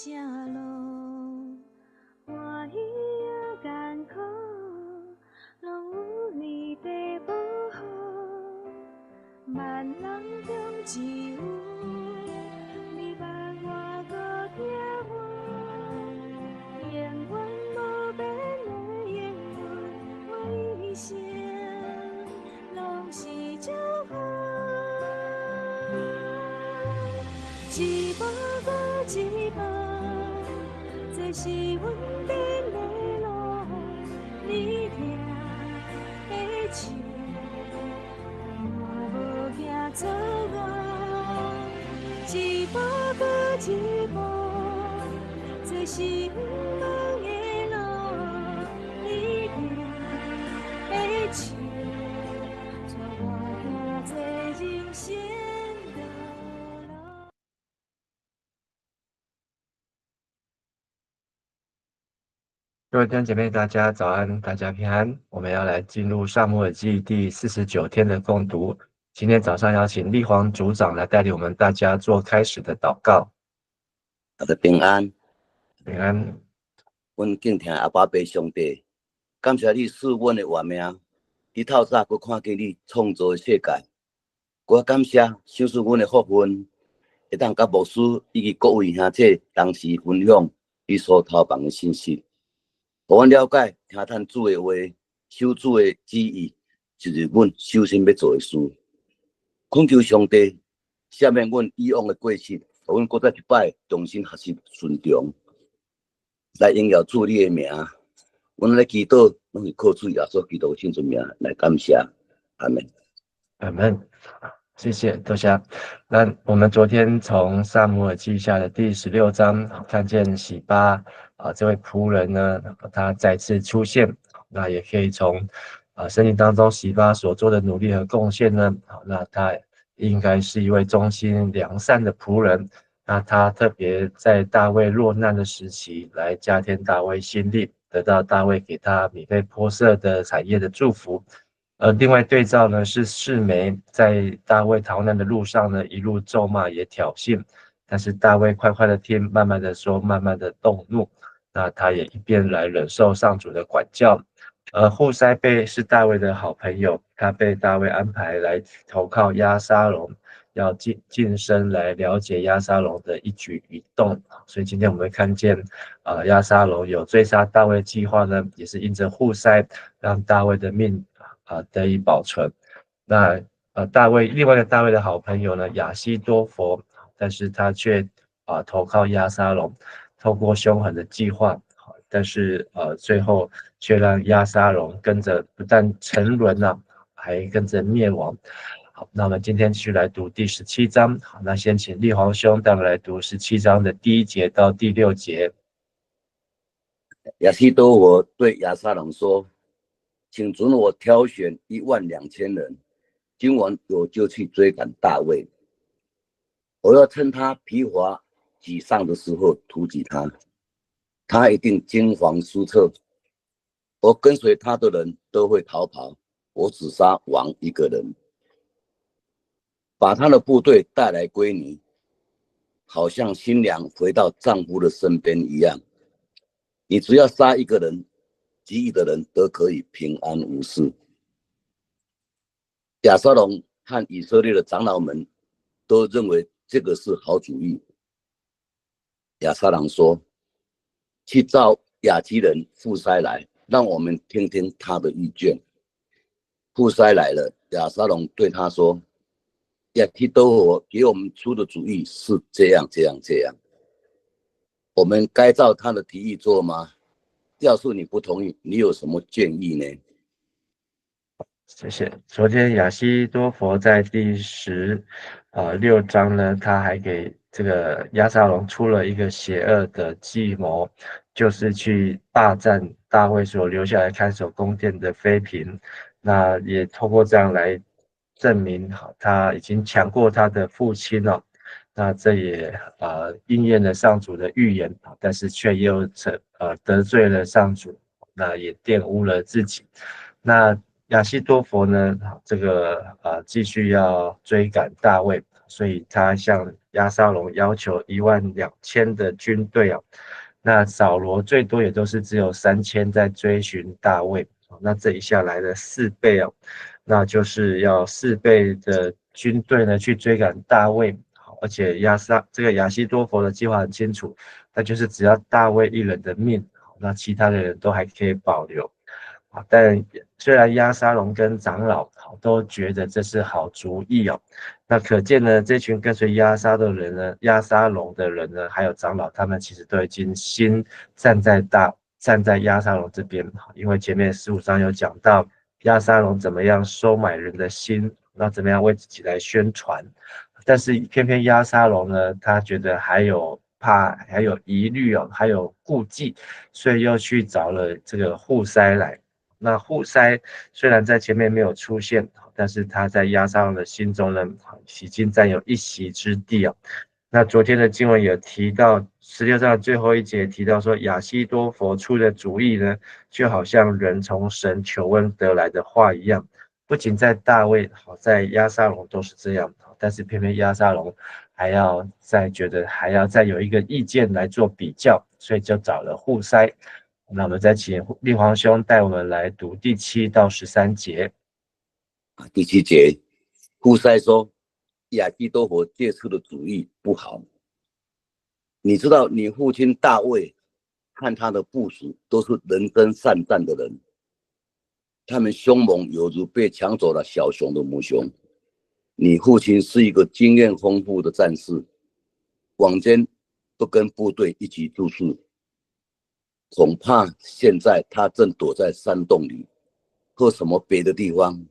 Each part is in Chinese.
正路，欢喜也艰苦，拢有你在保护。万人中只有你捌我搁疼我，永远无变的永远，我一生拢是祝福。一步搁一步，这是阮行的路，你行的手，我无惊错误。一步搁一步，这是阮梦的路，你行的手，带我行这人生道路。各位弟兄姐妹，大家早安，大家平安。我们要来进入撒母耳记第49天的共读。今天早上邀请立煌组长来带领我们大家做开始的祷告。大家平安，平安。阮敬听阿爸爸上帝，感谢你赐阮的活命，你透早佫看见你创造的世界。我感谢赏赐阮的福分，会当甲牧师以及各位兄姐同时分享你所透放的信息，互阮了解听趁主的话，守主的旨意，就是阮首先要做的事。恳求上帝赦免阮以往的过失，互阮搁再一摆重新学习顺从，来荣耀主你的名。阮来祈祷，拢是靠主耶稣基督圣子名来感谢，阿门。阿门。谢谢多谢。那我们昨天从撒母耳记下的第16章看见洗巴这位仆人呢，他再次出现。那也可以从圣经当中洗巴所做的努力和贡献呢，那他应该是一位忠心良善的仆人。那他特别在大卫落难的时期来加添大卫心力，得到大卫给他米非波设的产业的祝福。另外对照呢是示每在大卫逃难的路上呢，一路咒骂也挑衅，但是大卫快快的听，慢慢的说，慢慢的动怒，那他也一边来忍受上主的管教。户筛是大卫的好朋友，他被大卫安排来投靠押沙龙，要近身来了解押沙龙的一举一动。所以今天我们会看见押沙龙有追杀大卫计划呢，也是因着户筛让大卫的命得以保存。那另外一个大卫的好朋友呢，亚希多弗，但是他却投靠押沙龙，透过凶狠的计划，但是最后却让押沙龙跟着不但沉沦了，还跟着灭亡。好，那我们今天继续来读第17章。好，那先请立煌兄带我们来读17章的第1节到第6节。亚希多弗对亚沙龙说：“请准我挑选12000人，今晚我就去追赶大卫。我要趁他疲乏沮丧的时候突击他，他一定惊惶失措。我跟随他的人都会逃跑，我只杀王一个人，把他的部队带来归你，好像新娘回到丈夫的身边一样。你只要杀一个人，其余的人都可以平安无事。”亚沙龙和以色列的长老们都认为这个是好主意。亚沙龙说：“去召亚基人户筛来，让我们听听他的意见。”户筛来了，亚沙龙对他说：“亚希多弗给我们出的主意是这样这样这样，我们该照他的提议做吗？要是你不同意，你有什么建议呢？”谢谢。昨天亚希多弗在第16章呢，他还给这个押沙龙出了一个邪恶的计谋，就是去霸占大卫所留下来看守宫殿的妃嫔。那也透过这样来证明他已经强过他的父亲了。那这也应验了上主的预言，但是却又得罪了上主，那也玷污了自己。那亚希多弗呢，这个继续要追赶大卫，所以他向押沙龙要求12000的军队哦。那扫罗最多也都是只有3000在追寻大卫，那这一下来了4倍哦，那就是要4倍的军队呢去追赶大卫，而且这个亚希多弗的计划很清楚，那就是只要大卫一人的命，那其他的人都还可以保留。但虽然押沙龙跟长老都觉得这是好主意哦，那可见呢，这群跟随押沙龙的人呢，还有长老，他们其实都已经心站在押沙龙这边，因为前面15章有讲到押沙龙怎么样收买人的心，那怎么样为自己来宣传，但是偏偏押沙龙呢，他觉得还有疑虑哦，还有顾忌，所以又去找了这个户筛来。那户筛虽然在前面没有出现，但是他在押沙龙的心中呢，已经占有一席之地哦。那昨天的经文有提到16章的最后一节提到说，亚希多弗出的主意呢，就好像人从神求恩得来的话一样，不仅在大卫，在押沙龙都是这样，但是偏偏押沙龙觉得还要再有一个意见来做比较，所以就找了户筛。那我们再请立煌兄带我们来读第7到13节。第7节，户筛说亚基多弗借出的主意不好。你知道你父亲大卫和他的部属都是能征善战的人，他们凶猛犹如被抢走了小熊的母熊。你父亲是一个经验丰富的战士，往间都跟部队一起住宿，恐怕现在他正躲在山洞里或什么别的地方。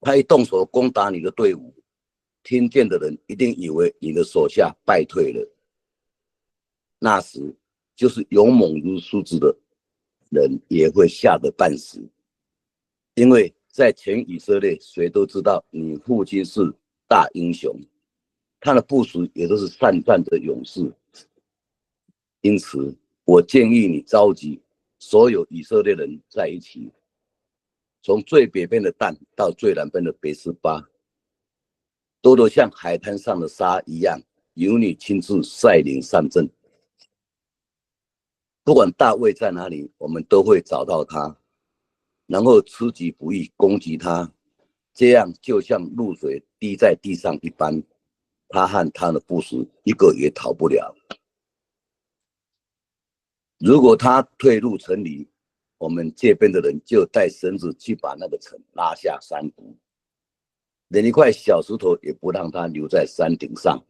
他一动手攻打你的队伍，听见的人一定以为你的手下败退了。那时就是勇猛如狮子的人也会吓得半死，因为在全以色列谁都知道你父亲是大英雄，他的部属也都是善战的勇士。因此我建议你召集所有以色列人在一起，从最北边的但到最南边的别是巴，都像海滩上的沙一样，由你亲自率领上阵。不管大卫在哪里，我们都会找到他，然后出其不意攻击他，这样就像露水滴在地上一般，他和他的部属一个也逃不了。如果他退入城里，我们这边的人就带绳子去把那个城拉下山谷，连一块小石头也不让他留在山顶上。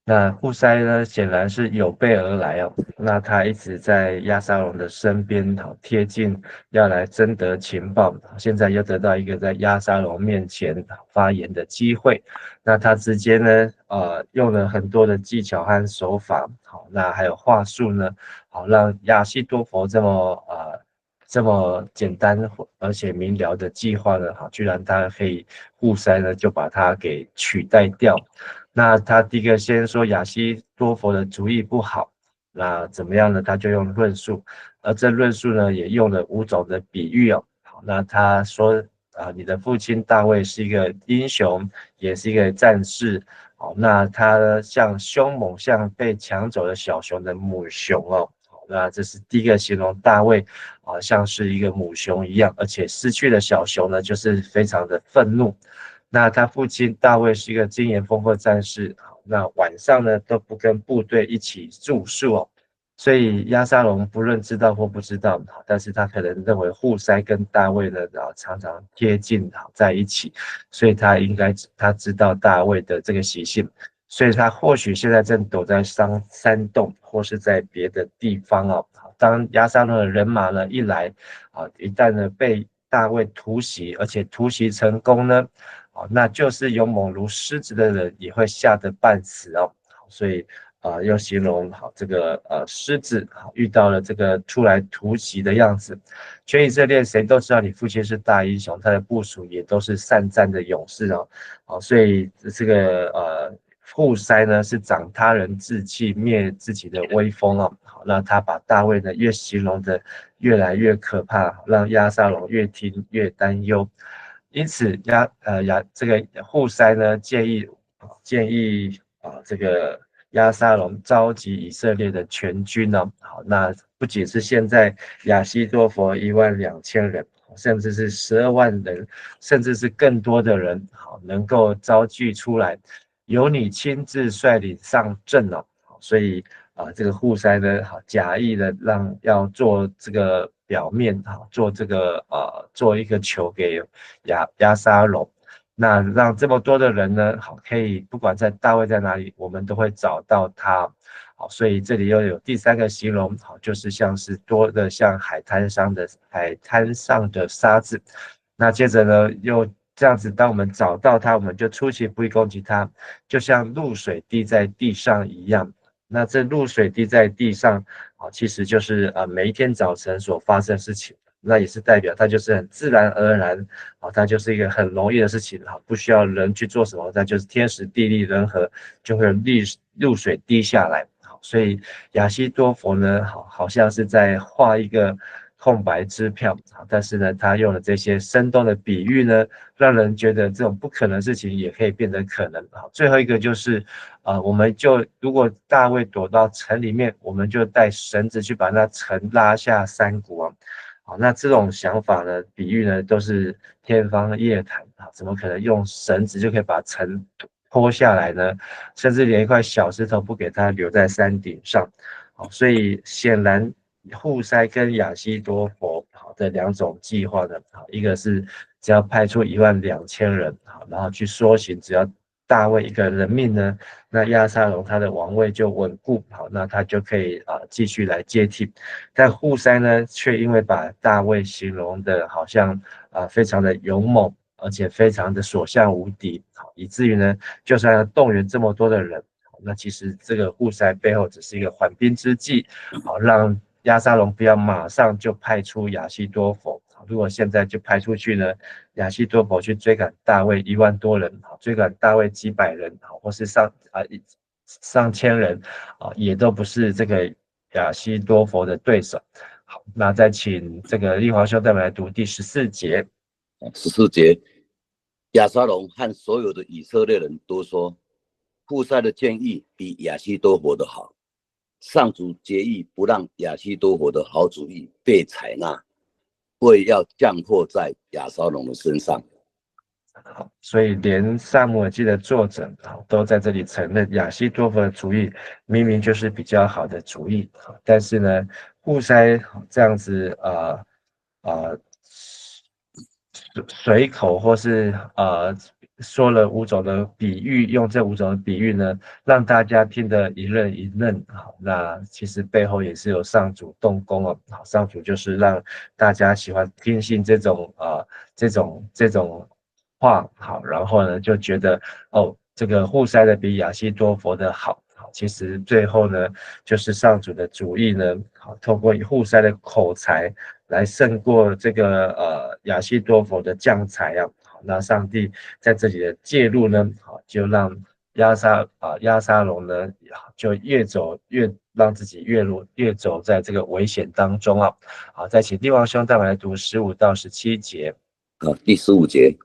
那户筛呢，显然是有备而来哦。那他一直在押沙龙的身边，贴近，要来征得情报。现在又得到一个在押沙龙面前发言的机会。那他直接呢，用了很多的技巧和手法，好，那还有话术呢，好让亚希多弗这么简单而且明了的计划呢，好，居然他可以户筛呢就把它给取代掉。那他第一个先说亚希多弗的主意不好，那怎么样呢？他就用论述，而这论述呢也用了5种的比喻哦。好，那他说你的父亲大卫是一个英雄，也是一个战士。好，那他像凶猛，像被抢走的小熊的母熊哦。那这是第一个形容大卫像是一个母熊一样，而且失去了小熊呢，就是非常的愤怒。那他父亲大卫是一个经验丰富的战士，那晚上呢都不跟部队一起住宿哦，所以押沙龙不论知道或不知道，但是他可能认为户筛跟大卫呢常常贴近在一起，所以他知道大卫的这个习性，所以他或许现在正躲在山洞或是在别的地方哦。当押沙龙的人马呢一来一旦呢被大卫突袭，而且突袭成功呢，那就是勇猛如狮子的人也会吓得半死哦。所以又形容这个狮子遇到了这个出来突袭的样子。全以色列谁都知道你父亲是大英雄，他的部属也都是善战的勇士哦。所以这个户筛呢是长他人志气，灭自己的威风哦。好，那他把大卫呢越形容的越来越可怕，让押沙龙越听越担忧。因此这个户筛呢建议这个押沙龙召集以色列的全军哦，好，那不仅是现在亚希多弗12000人，甚至是12万人，甚至是更多的人，好，能够召集出来，由你亲自率领上阵哦，所以这个户筛呢，好，假意的要做这个表面，好，做一个球给押沙龙。那让这么多的人呢，好，可以不管在大卫在哪里，我们都会找到他。好，所以这里又有第3个形容，好，就是像是多的像海滩上的沙子。那接着呢，又这样子，当我们找到他，我们就出其不意攻击他，就像露水滴在地上一样。那这露水滴在地上，好，其实就是每一天早晨所发生的事情。那也是代表它就是很自然而然，它就是一个很容易的事情，不需要人去做什么，那就是天时地利人和，就会有露水滴下来。好，所以亚希多弗呢，好像是在画一个空白支票，但是呢，他用了这些生动的比喻呢，让人觉得这种不可能的事情也可以变得可能。好，最后一个就是我们就如果大卫躲到城里面，我们就带绳子去把那城拉下山谷啊。好，那这种想法呢，比喻呢，都是天方夜谭啊！怎么可能用绳子就可以把城拖下来呢？甚至连一块小石头不给它留在山顶上。好，所以显然户筛跟亚希多弗好的2种计划呢，好，一个是只要派出12000人，好，然后去说行，只要大卫一个人命呢，那押沙龙他的王位就稳固，好，那他就可以继续来接替。但户筛呢，却因为把大卫形容的好像非常的勇猛，而且非常的所向无敌，好，以至于呢，就算要动员这么多的人，那其实这个户筛背后只是一个缓兵之计，好，让押沙龙不要马上就派出亚希多弗。如果现在就派出去呢，亚希多弗去追赶大卫1万多人，追赶大卫几百人，或是上千人，也都不是这个亚希多弗的对手。好，那再请这个立华兄带我们来读第14节。14节，亚沙龙和所有的以色列人都说，户筛的建议比亚希多弗的好。上主决意不让亚希多弗的好主意被采纳，为要降祸在亚沙龙的身上。好，所以连撒母耳记的作者都在这里承认亚希多弗的主意明明就是比较好的主意，但是呢，户筛这样子随口或是说了5种的比喻，用这5种的比喻呢，让大家听得一愣一愣。好，那其实背后也是有上主动工哦。好，上主就是让大家喜欢听信这种话，好，然后呢就觉得这个户筛的比亚希多弗的好。好，其实最后呢，就是上主的主意呢，好，透过户筛的口才来胜过这个亚希多弗的将才啊。好，那上帝在这里的介入呢，好，就让押沙龙呢，就越让自己越走在这个危险当中啊。好，再请帝王兄带我们来读15到17节。第15节，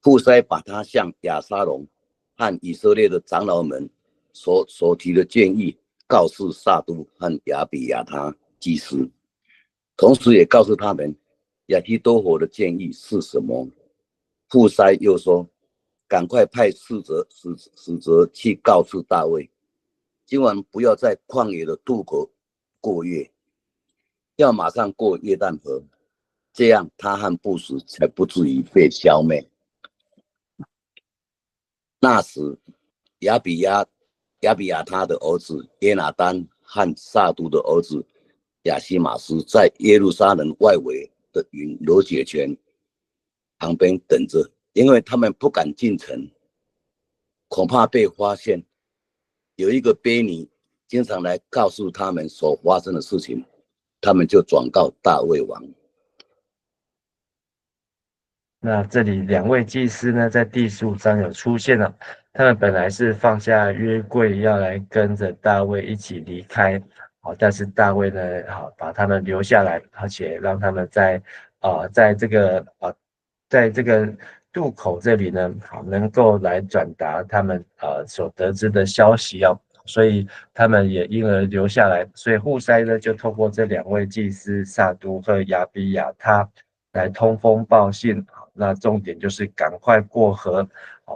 户筛把他向亚沙龙和以色列的长老们所提的建议告诉撒督和亚比亚他祭司，同时也告诉他们亚希多弗的建议是什么。户筛又说，赶快派使者去告诉大卫，今晚不要在旷野的渡口过夜，要马上过约旦河，这样他和部属才不至于被消灭。那时亚比亚他的儿子耶拿单和撒督的儿子亚希马斯在耶路撒冷外围的云罗解泉旁边等着，因为他们不敢进城，恐怕被发现。有一个婢女经常来告诉他们所发生的事情，他们就转告大卫王。那这里2位祭司呢，在第15章有出现了，他们本来是放下约柜要来跟着大卫一起离开，好，但是大卫呢，好，把他们留下来，而且让他们在这个渡口这里呢，好能够来转达他们所得知的消息哦，所以他们也因而留下来。所以户筛呢就透过这2位祭司萨都和亚比亚他来通风报信。那重点就是赶快过河，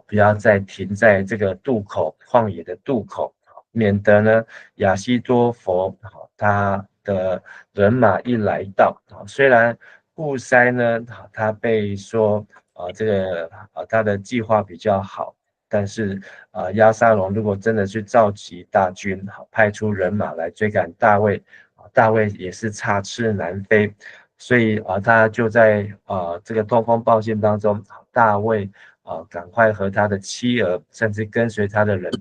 不要再停在这个渡口旷野的渡口，免得呢亚西多佛他的人马一来到，虽然户筛呢他被说这个他的计划比较好，但是押沙龙如果真的去召集大军，派出人马来追赶大卫，大卫也是插翅难飞。所以他就在这个通风报信当中，大卫赶快和他的妻儿，甚至跟随他的人，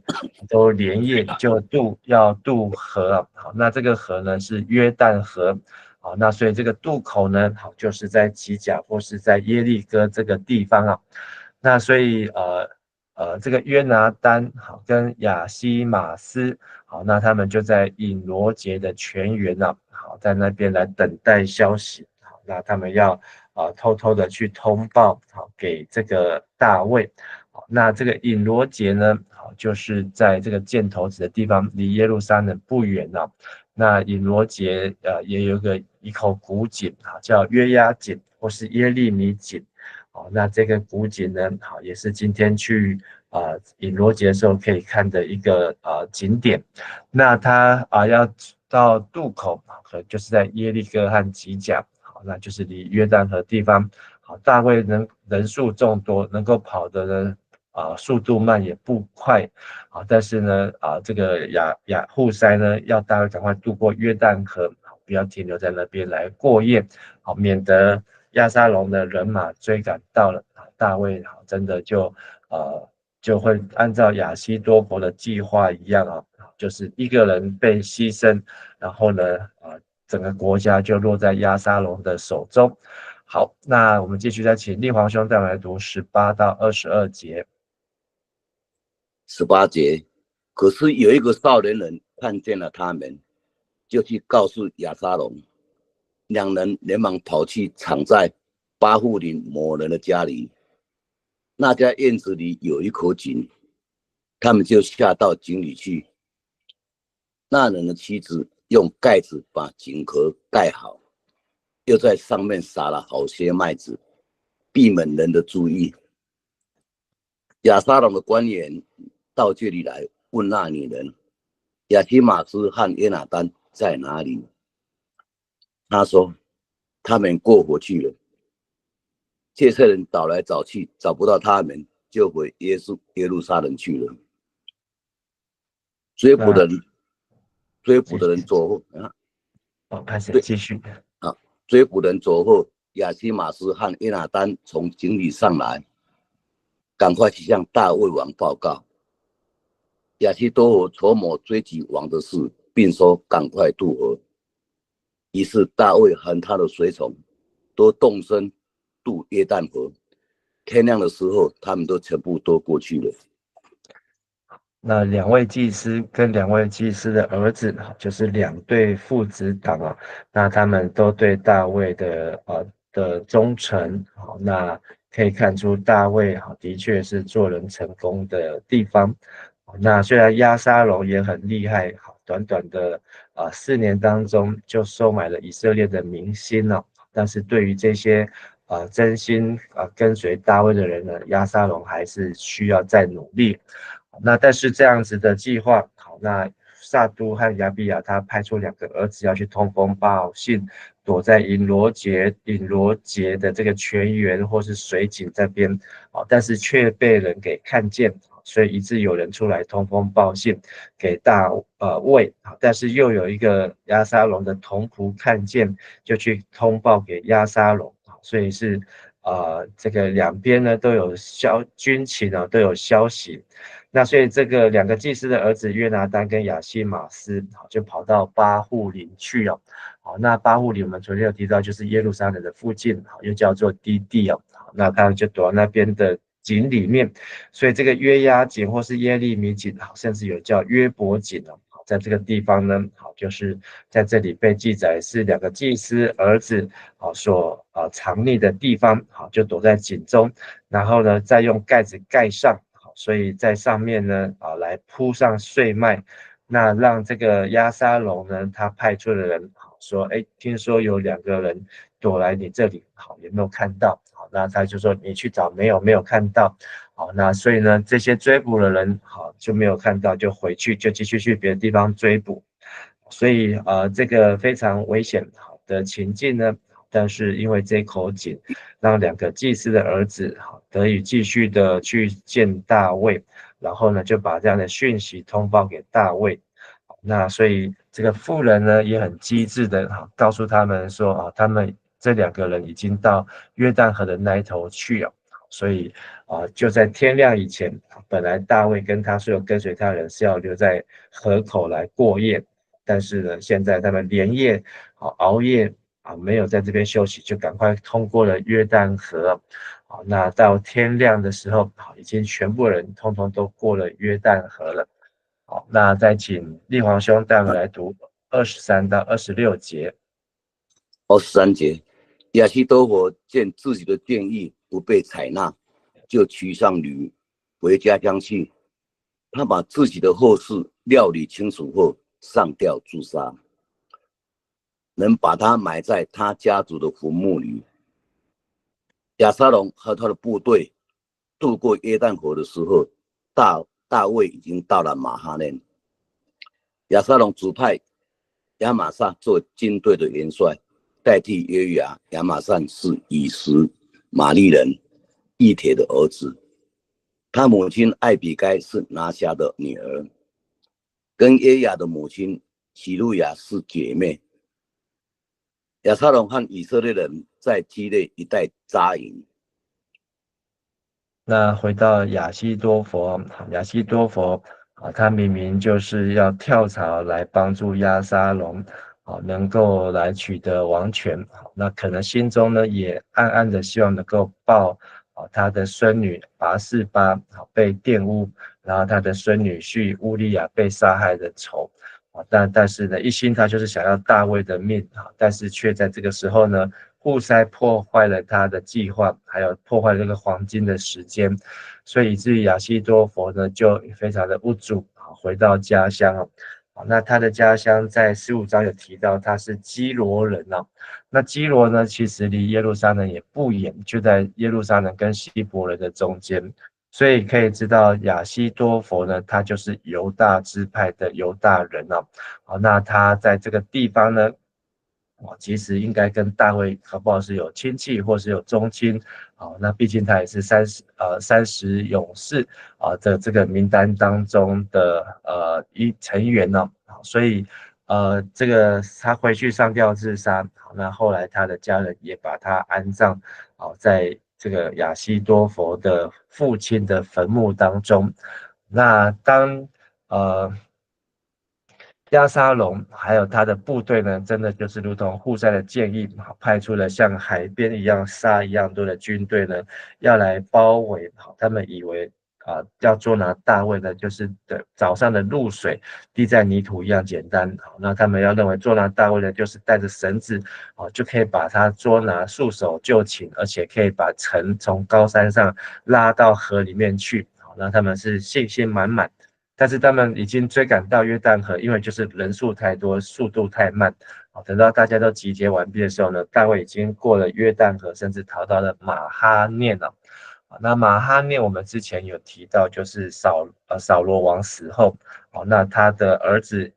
都连夜就要渡河。好，那这个河呢是约旦河。好，那所以这个渡口呢，好就是在吉甲或是在耶利哥这个地方啊。那所以这个约拿单好跟亚西马斯好，那他们就在隐罗节的泉源啊，好在那边来等待消息。好，那他们要偷偷的去通报好给这个大卫。好，那这个隐罗节呢，好就是在这个箭头子的地方，离耶路撒冷不远啊。那隐罗节也有一口古井啊，叫约押井或是耶利米井。好，那这个古井呢，好也是今天去隐罗节的时候可以看的一个景点。那它要到渡口，就是在耶利哥和吉甲，好，那就是离约旦河地方。好，大卫人数众多，能够跑的呢速度慢也不快，但是呢这个户筛呢要大卫赶快渡过约旦河，不要停留在那边来过夜，好免得押沙龙的人马追赶到了，大卫真的就会按照亚西多伯的计划一样就是一个人被牺牲，然后呢整个国家就落在押沙龙的手中。好，那我们继续再请立煌兄带我们来读18到22节。18节，可是有一个少年人看见了他们，就去告诉亚沙龙，两人连忙跑去藏在巴户林某人的家里。那家院子里有一口井，他们就下到井里去。那人的妻子用盖子把井壳盖好，又在上面撒了好些麦子，避免人的注意。亚沙龙的官员到这里来问那女人，亚基马斯和约拿单在哪里？他说他们过河去了。这些人找来找去找不到他们，就回耶路撒冷去了。追捕的人走后开始继续追捕人走后，亚基马斯和约拿单从井里上来，赶快去向大卫王报告。亚西多伯筹谋追击王的事，并说赶快渡河。于是大卫和他的随从都动身渡约旦河。天亮的时候，他们全部都过去了。那2位祭司跟2位祭司的儿子，就是2对父子党那他们都对大卫的忠诚，那可以看出大卫的确是做人成功的地方。那虽然押沙龙也很厉害，短短的4年当中就收买了以色列的民心但是对于这些真心跟随大卫的人呢，押沙龙还是需要再努力。那但是这样子的计划，好，那萨都和亚比亚他派出2个儿子要去通风报信，躲在隐罗节的这个泉源或是水井这边，但是却被人给看见，所以以致有人出来通风报信给大卫，但是又有一个押沙龙的同仆看见，就去通报给押沙龙，所以是这个两边呢都有军情都有消息。那所以这个2个祭司的儿子约拿单跟亚西马斯就跑到巴户林去好，那巴户林我们昨天有提到就是耶路撒冷的附近又叫做低地那他们就躲到那边的井里面，所以这个约押井或是耶利米井甚至有叫约伯井在这个地方呢，就是在这里被记载是2个祭司儿子所藏匿的地方，就躲在井中，然后呢再用盖子盖上，所以在上面呢来铺上碎麦，那让这个押沙龙呢他派出的人说，听说有2个人躲来你这里，有没有看到？那他就说你去找，没有看到。那所以呢，这些追捕的人就没有看到，就回去就继续去别的地方追捕。所以这个非常危险的情境呢，但是因为这口井，让2个祭司的儿子得以继续的去见大卫，然后呢就把这样的讯息通报给大卫。那所以这个妇人呢也很机智的告诉他们说他们这2个人已经到约旦河的那一头去了。所以就在天亮以前，本来大卫跟他所有跟随他的人是要留在河口来过夜，但是呢，现在他们连夜熬夜没有在这边休息，就赶快通过了约旦河。那到天亮的时候，已经全部人通通都过了约旦河了。好，那再请立煌兄带我们来读23到26节。23节，亚希多弗见自己的建议不被采纳，就骑上驴回家乡去。他把自己的后事料理清楚后，上吊自杀，能把他埋在他家族的坟墓里。亚沙龙和他的部队渡过约旦河的时候，大卫已经到了马哈念。亚沙龙指派亚玛撒做军队的元帅，代替约雅。亚玛撒是以实玛利人以铁的儿子，他母亲艾比该是拿辖的女儿，跟约雅的母亲希路亚是姐妹。亚沙龙和以色列人在基列一带扎营。那回到亚希多弗，他明明就是要跳槽来帮助押沙龙能够来取得王权。那可能心中呢也暗暗的希望能够报他的孙女拔示巴被玷污，然后他的孙女婿乌利亚被杀害的仇。但是呢，一心他就是想要大卫的命，但是却在这个时候呢，户筛破坏了他的计划，还有破坏了这个黄金的时间，所以以至于亚希多弗呢就非常的无助，回到家乡。那他的家乡在15章有提到他是基罗人。那基罗呢其实离耶路撒冷也不远，就在耶路撒冷跟希伯伦的中间。所以可以知道亚希多弗呢，他就是犹大支派的犹大人。那他在这个地方呢，其实应该跟大卫搞不好是有亲戚或是有宗亲。那毕竟他也是30勇士的这个名单当中的一成员。所以这个他回去上吊自杀。那后来他的家人也把他安葬在这个亚希多弗的父亲的坟墓当中。那当押沙龙还有他的部队呢，真的就是如同户筛的建议，派出了像海边一样沙一样多的军队呢，要来包围。他们以为要捉拿大卫呢，就是早上的露水滴在泥土一样简单。那他们要认为捉拿大卫呢，就是带着绳子就可以把他捉拿，束手就擒，而且可以把城从高山上拉到河里面去。那他们是信心满满。但是他们已经追赶到约旦河，因为就是人数太多，速度太慢。等到大家都集结完毕的时候呢，大卫已经过了约旦河，甚至逃到了马哈念了。那马哈念我们之前有提到，就是扫罗王死后，那他的儿子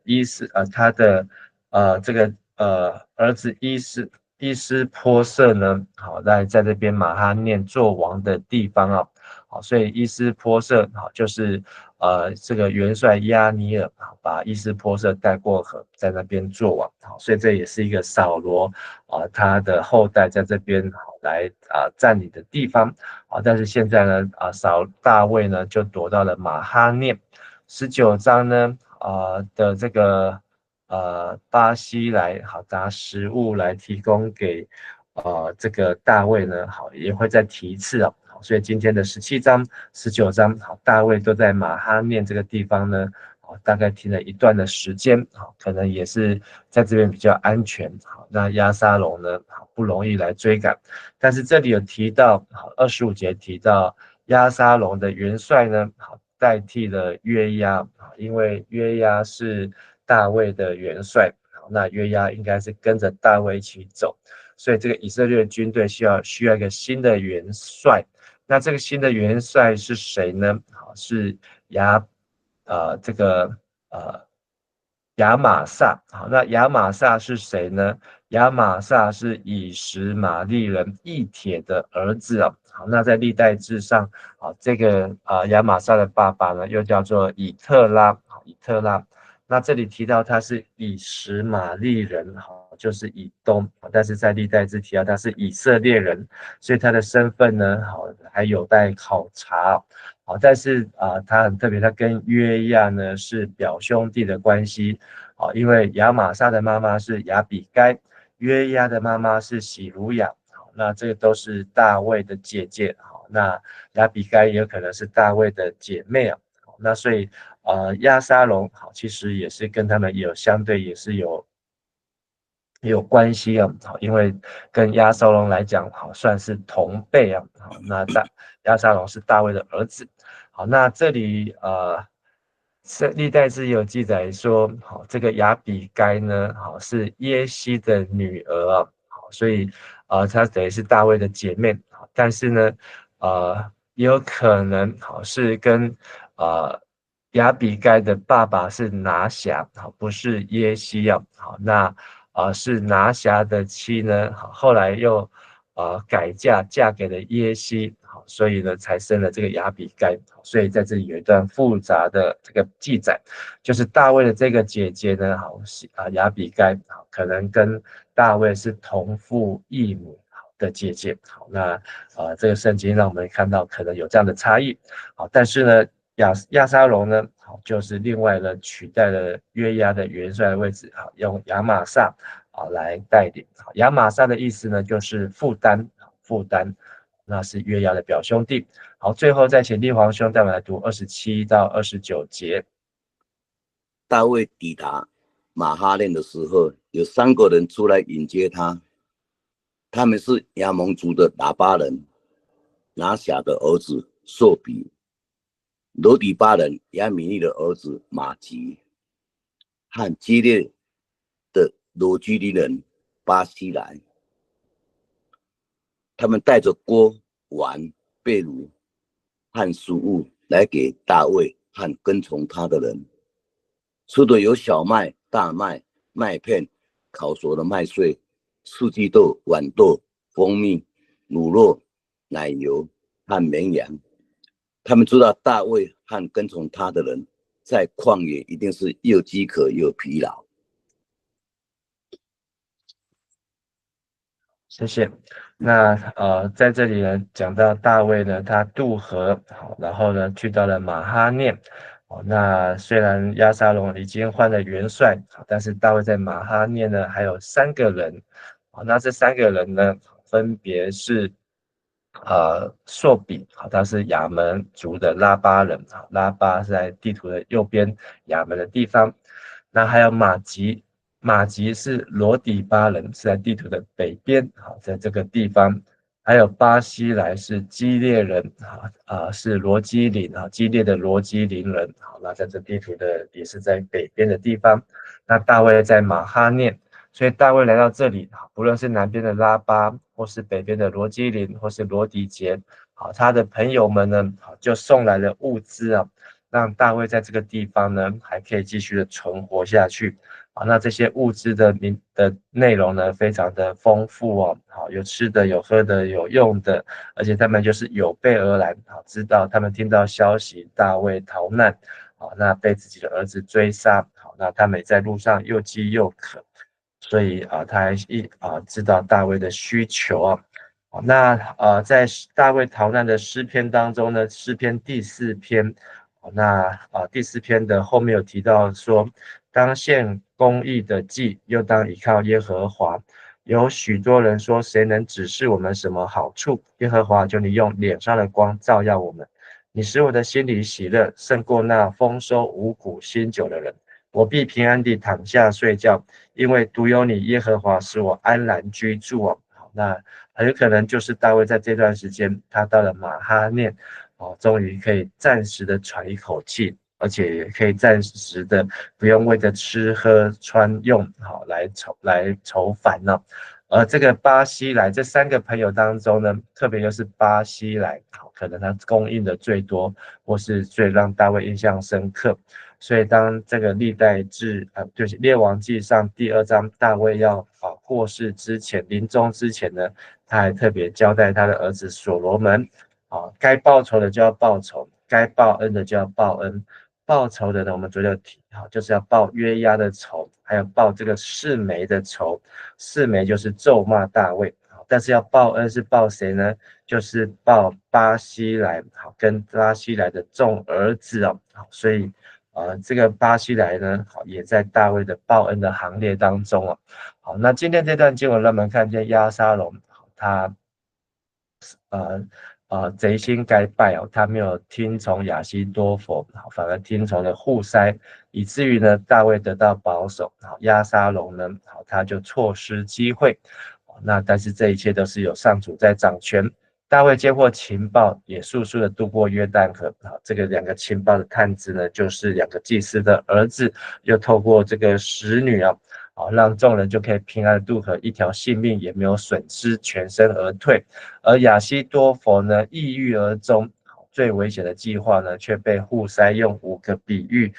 儿子伊斯波设呢，在这边马哈念做王的地方所以伊斯波设就是这个元帅亚尼尔把伊斯波设带过河，在那边做王。所以这也是一个扫罗他的后代在这边来占领的地方。但是现在呢大卫呢就躲到了马哈念。19章呢的这个巴西来拿食物来提供给这个大卫呢也会再提一次。所以今天的17章、19章大卫都在马哈念这个地方呢大概停了一段的时间，可能也是在这边比较安全。那押沙龙呢，不容易来追赶。但是这里有提到，25节提到押沙龙的元帅呢，代替了约押，因为约押是大卫的元帅，那约押应该是跟着大卫一起走，所以这个以色列军队需要一个新的元帅。那这个新的元帅是谁呢？是这个亚玛撒。好，那亚玛撒是谁呢？亚玛撒是以实玛利人以铁的儿子啊。好，那在历代志上，这个亚玛撒的爸爸呢，又叫做以特拉。以特拉，那这里提到他是以实玛利人，就是以东，但是在历代志提到他是以色列人，所以他的身份呢，还有待考察。好，但是他很特别，他跟约亚呢是表兄弟的关系。好，因为亚玛撒的妈妈是亚比该，约亚的妈妈是喜鲁雅。好，那这个都是大卫的姐姐。好，那亚比该也有可能是大卫的姐妹啊。好，那所以押沙龙好，其实也是跟他们有相对也是有关系啊。好，因为跟押沙龙来讲，好算是同辈啊。好，那押沙龙是大卫的儿子。好，那这里历代志有记载说，好，这个亚比该呢，好是耶西的女儿啊。好，所以她等于是大卫的姐妹。好，但是呢，也有可能好是跟亚比该的爸爸是拿辖，好，不是耶西啊。好，那是拿辖的妻呢，后来又改嫁给了耶西，好，所以呢才生了这个亚比该。所以在这里有一段复杂的这个记载，就是大卫的这个姐姐呢，亚比该，可能跟大卫是同父异母的姐姐。好，那这个圣经让我们看到可能有这样的差异。好，但是呢，亚沙龙呢，好，就是另外呢取代了约押的元帅的位置，好，用亚玛撒来带领。亚玛撒的意思呢，就是负担，那是约押的表兄弟。好，最后再请立煌兄带我们来读27到29节。大卫抵达马哈念的时候，有3个人出来迎接他，他们是亚蒙族的拿巴人拿辖的儿子朔比，罗底巴人亚米利的儿子马吉，和基列的罗基利人巴西来。他们带着锅、碗、被褥和食物来给大卫和跟从他的人，吃的有小麦、大麦、麦片、烤熟的麦穗、四季豆、豌豆、蜂蜜、乳酪、奶油和绵羊。他们知道大卫和跟从他的人在旷野一定是又饥渴又疲劳。谢谢。那在这里呢，讲到大卫呢，他渡河，好，然后呢去到了马哈念。那虽然押沙龙已经换了元帅，但是大卫在马哈念呢还有3个人。那这3个人呢，分别是朔比，他是亚门族的拉巴人，拉巴是在地图的右边亚门的地方。那还有马吉，马吉是罗底巴人，是在地图的北边，在这个地方。还有巴西来是基列人，是罗基林，基列的罗基林人。好，那在这地图的也是在北边的地方。那大卫在马哈念，所以大卫来到这里，不论是南边的拉巴，或是北边的罗基林，或是罗底杰，好，他的朋友们呢，就送来了物资啊，让大卫在这个地方呢，还可以继续的存活下去。那这些物资的内容呢，非常的丰富哦。好，有吃的，有喝的，有用的，而且他们就是有备而来。好，知道他们听到消息，大卫逃难，好，那被自己的儿子追杀。好，那他们在路上又饥又渴，所以他还知道大卫的需求啊。好，那在大卫逃难的诗篇当中呢，诗篇第4篇。那第4篇的后面有提到说，当献公义的祭，又当依靠耶和华。有许多人说，谁能指示我们什么好处？耶和华求你用脸上的光照耀我们，你使我的心里喜乐，胜过那丰收五谷新酒的人。我必平安地躺下睡觉，因为独有你耶和华使我安然居住哦。好，那很有可能就是大卫在这段时间，他到了马哈念，终于可以暂时的喘一口气，而且也可以暂时的不用为着吃喝穿用好来愁烦恼。而这个巴西来这3个朋友当中呢，特别就是巴西来，可能他供应的最多，或是最让大卫印象深刻。所以当这个历代志就是列王纪上第2章，大卫要过世之前，临终之前呢，他还特别交代他的儿子所罗门，该报仇的就要报仇，该报恩的就要报恩。报仇的呢，我们昨天有提，就是要报约押的仇，还有报这个示每的仇。示每就是咒骂大卫，但是要报恩是报谁呢？就是报巴西来，跟巴西来的众儿子哦。所以这个巴西来呢，也在大卫的报恩的行列当中哦。好，那今天这段经文让我们看见押沙龙，他贼心该败哦，他没有听从亚希多弗，反而听从了户筛，以至于呢大卫得到保守，押沙龙呢他就错失机会。那但是这一切都是有上主在掌权。大卫接获情报，也速速的渡过约旦河。这个2个情报的探子呢，就是2个祭司的儿子，又透过这个使女让众人就可以平安渡河，一条性命也没有损失，全身而退。而亚希多弗呢，抑郁而终。最危险的计划呢，却被户筛用5个比喻，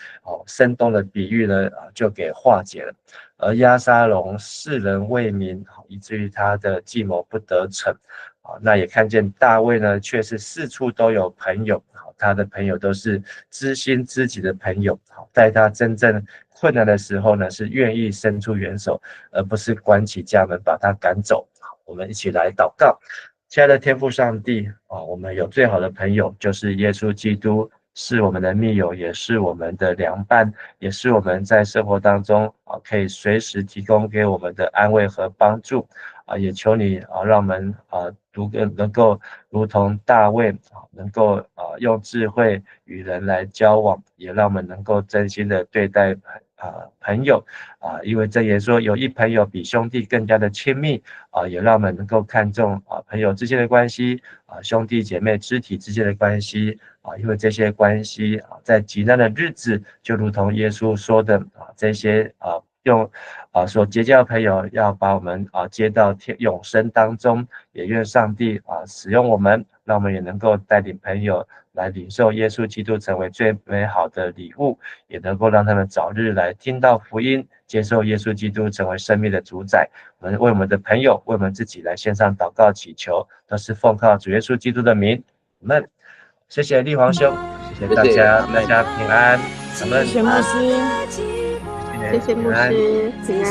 生动的比喻呢，就给化解了。而押沙龙世人为民，以至于他的计谋不得逞。那也看见大卫呢，却是四处都有朋友，他的朋友都是知心知己的朋友，在他真正困难的时候呢，是愿意伸出援手，而不是关起家门把他赶走。我们一起来祷告。亲爱的天父上帝，我们有最好的朋友，就是耶稣基督，是我们的密友，也是我们的良伴，也是我们在生活当中可以随时提供给我们的安慰和帮助。也求你让我们能够如同大卫能够用智慧与人来交往，也让我们能够真心的对待朋友因为这也说有一朋友比兄弟更加的亲密也让我们能够看重朋友之间的关系兄弟姐妹肢体之间的关系因为这些关系在极难的日子，就如同耶稣说的这些用所结交的朋友要把我们接到永生当中，也愿上帝使用我们，让我们也能够带领朋友来领受耶稣基督成为最美好的礼物，也能够让他们早日来听到福音，接受耶稣基督成为生命的主宰。我们为我们的朋友，为我们自己来献上祷告祈求，都是奉靠主耶稣基督的名。阿们。谢谢立皇兄，谢谢大家，大家平安。阿们。谢谢牧师，谢谢牧师，平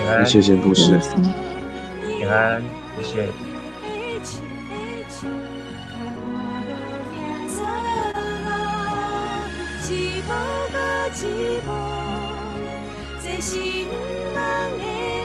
安，谢谢牧师，平安，谢谢。这是人的